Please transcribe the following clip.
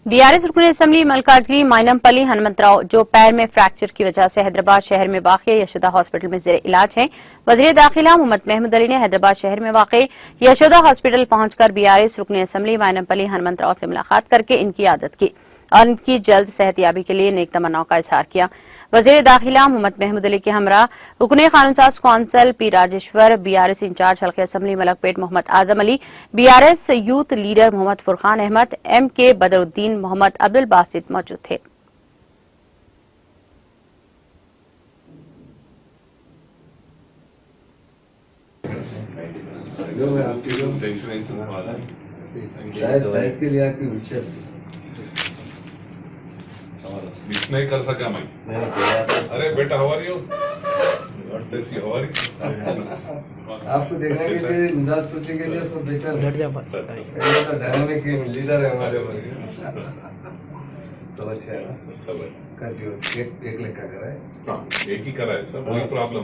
BRS रुकन assembly Malkajgiri माइनमपल्ली Hanumantrao जो पैर में फ्रैक्चर की वजह से हैदराबाद शहर में वाक़ यशोदा हॉस्पिटल में जेर इलाज हैं। वज़ीर दाखिला मोहम्मद महमूद अली ने हैदराबाद शहर में वाक़ यशोदा हॉस्पिटल पहुंचकर बीआरएस रुकन असम्बली माइनमपल्ली हनुमंतराव से मुलाकात करके इनकी आदत की और इनकी जल्द सेहतयाबी के लिए नेक तमन्नाओं का इजहार किया। वज़ीर दाखिला मोहम्मद महमूद अली के हमरा रुकन कानूनसाज council P Rajeshwar, BRS incharge हल्के assembly Malakpet Mohammed Azam Ali, BRS youth leader Mohammed Furqan Ahmed, MK Badruddin, Mohammed Abdul Basit मौजूद थे। नहीं कर सका मैं। अरे बेटा हवारी हो हवारी आपको देखने के लिए मिजाज पूछने के लिए सब बेचैन तो डायनामिक लीडर है हमारे वर्ग। सब अच्छा है ना, सब कर दियो एक लेखा कराए। हाँ एक ही करा है सर, वही प्रॉब्लम